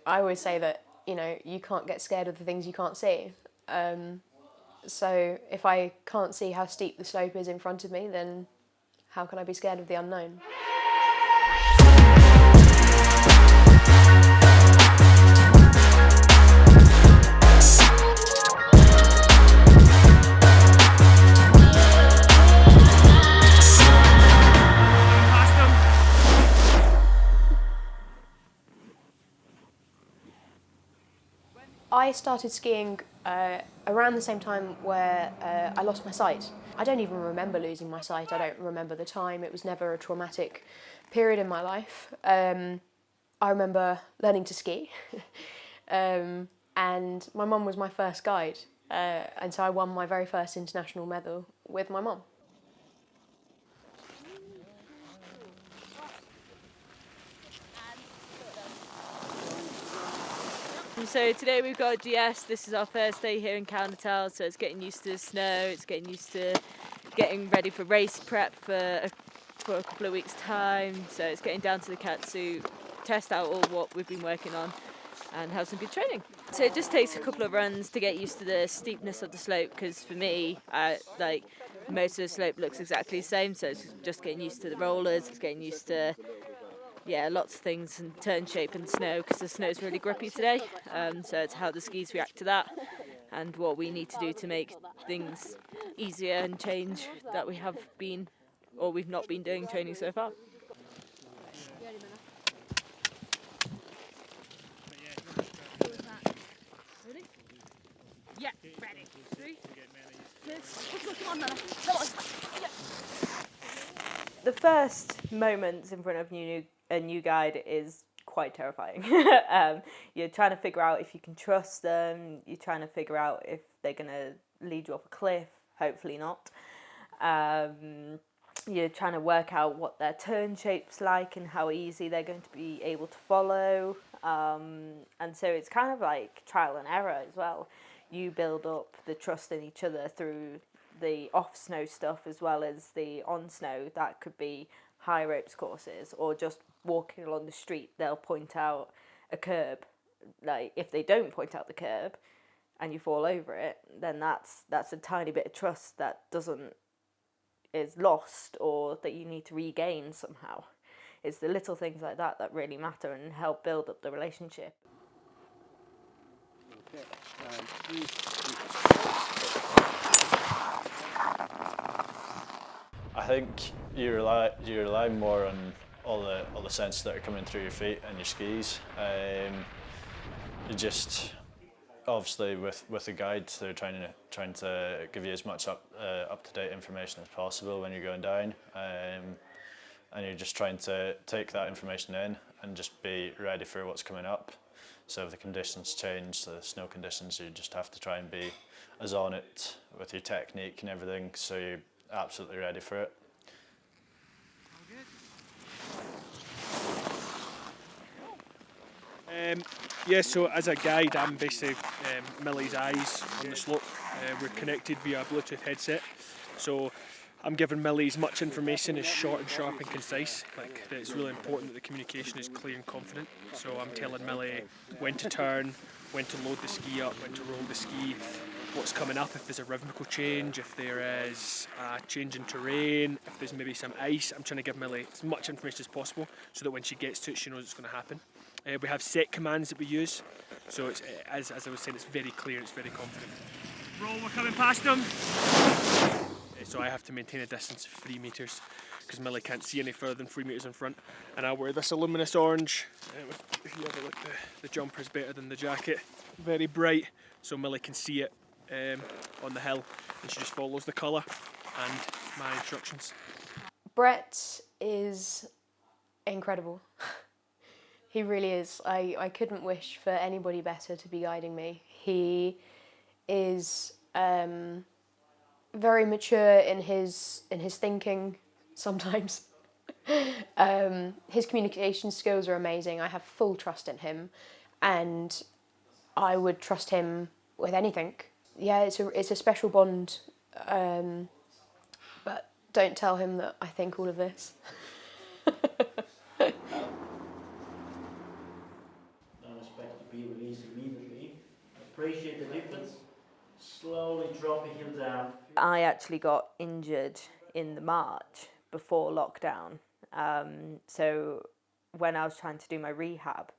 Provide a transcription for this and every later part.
I always say that, you know, you can't get scared of the things you can't see. So if I can't see how steep the slope is in front of me, then how can I be scared of the unknown? I started skiing around the same time where I lost my sight. I don't even remember losing my sight. I don't remember the time. It was never a traumatic period in my life. I remember learning to ski and my mum was my first guide, and so I won my very first international medal with my mum. So today we've got GS. This is our first day here in Countertowel, so it's getting used to the snow, it's getting used to getting ready for race prep for a couple of weeks' time. So it's getting down to the catsuit, test out all what we've been working on and have some good training. So it just takes a couple of runs to get used to the steepness of the slope, because for me, most of the slope looks exactly the same, so it's just getting used to the rollers, it's getting used to lots of things, and turn shape and snow, because the snow's really grippy today. So it's how the skis react to that and what we need to do to make things easier and change that we have been, or we've not been doing training so far. Yeah, ready. 3, 2, come on, Nana. Come on. Yeah. The first moments in front of a new guide is quite terrifying. You're trying to figure out if you can trust them. You're trying to figure out if they're going to lead you off a cliff. Hopefully not. You're trying to work out what their turn shape's like and how easy they're going to be able to follow. And so it's kind of like trial and error as well. You build up the trust in each other through the off-snow stuff as well as the on-snow. That could be high ropes courses or just walking along the street. They'll point out a curb. Like, if they don't point out the curb and you fall over it, then that's a tiny bit of trust that is lost or that you need to regain somehow. It's the little things like that that really matter and help build up the relationship. Okay. I think you rely more on all the sense that are coming through your feet and your skis. You just obviously with the guides, they're trying to give you as much up to date information as possible when you're going down, and you're just trying to take that information in and just be ready for what's coming up. So if the conditions change, the snow conditions, you just have to try and be as on it with your technique and everything, so you're absolutely ready for it. So as a guide, I'm basically Millie's eyes on the slope. We're connected via a Bluetooth headset, so I'm giving Millie as much information as short and sharp and concise. Like, it's really important that the communication is clear and confident. So I'm telling Millie when to turn, when to load the ski up, when to roll the ski, what's coming up, if there's a rhythmical change, if there is a change in terrain, if there's maybe some ice. I'm trying to give Millie as much information as possible so that when she gets to it, she knows it's going to happen. We have set commands that we use, so it's, as I was saying, it's very clear, it's very confident. Roll, we're coming past them. So I have to maintain a distance of 3 metres because Millie can't see any further than 3 metres in front. And I wear this luminous orange. If you have a look, the jumper's better than the jacket. Very bright, so Millie can see it on the hill, and she just follows the colour and my instructions. Brett is incredible. He really is. I couldn't wish for anybody better to be guiding me. He is very mature in his thinking sometimes. His communication skills are amazing. I have full trust in him, and I would trust him with anything. Yeah, it's a special bond, but don't tell him that I think all of this. feet release immediately. Appreciate the difference. Slowly drop your heel down. I actually got injured in the March before lockdown. So when I was trying to do my rehab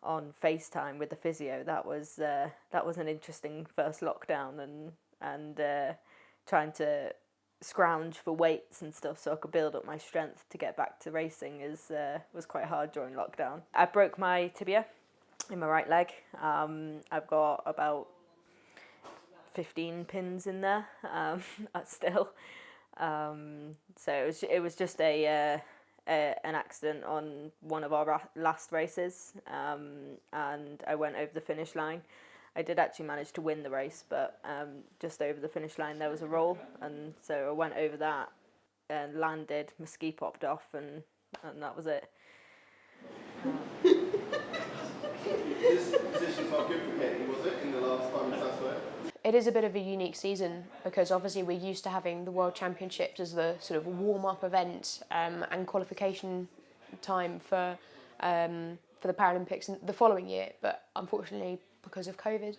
on FaceTime with the physio, that was an interesting first lockdown, and trying to scrounge for weights and stuff so I could build up my strength to get back to racing was quite hard during lockdown. I broke my tibia in my right leg. I've got about 15 pins in there still. So it was just an accident on one of our last races, and I went over the finish line. I did actually manage to win the race, but just over the finish line there was a roll, and so I went over that and landed, my ski popped off, and that was it. This position felt good for Katie, was it, in the last time you transferred? It is a bit of a unique season because obviously we're used to having the World Championships as the sort of warm-up event and qualification time for the Paralympics the following year, but unfortunately because of COVID,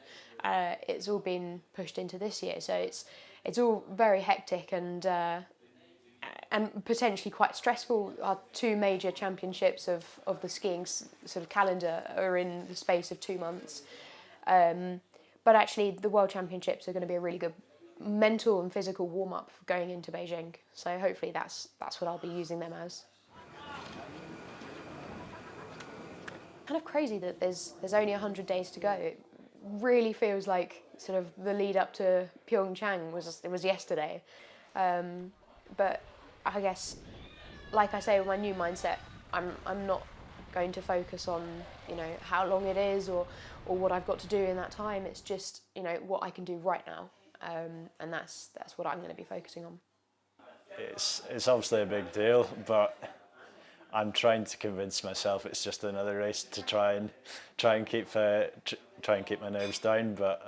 it's all been pushed into this year. So it's all very hectic and potentially quite stressful. Our two major championships of the skiing sort of calendar are in the space of 2 months. But actually the World Championships are going to be a really good mental and physical warm-up going into Beijing. So hopefully that's what I'll be using them as. Kind of crazy that there's only 100 days to go. It really feels like sort of the lead up to Pyeongchang was yesterday. But I guess, like I say, with my new mindset, I'm not going to focus on, you know, how long it is or what I've got to do in that time. It's just, you know, what I can do right now, and that's what I'm going to be focusing on. It's obviously a big deal, but I'm trying to convince myself it's just another race to try and keep my nerves down. But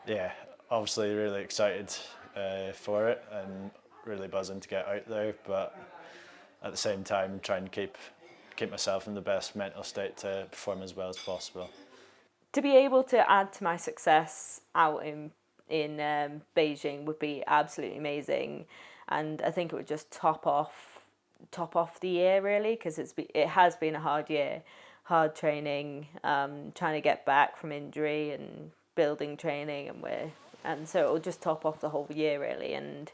yeah, obviously really excited for it and really buzzing to get out there. But at the same time, trying to keep myself in the best mental state to perform as well as possible. To be able to add to my success out in Beijing would be absolutely amazing, and I think it would just top off the year really, because it has been a hard year, hard training, trying to get back from injury and building training, and so it will just top off the whole year really, and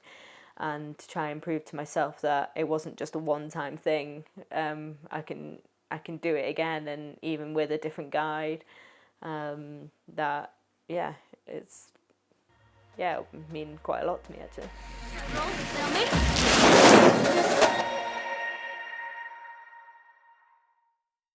to try and prove to myself that it wasn't just a one-time thing. I can do it again, and even with a different guide. That it'll mean quite a lot to me actually.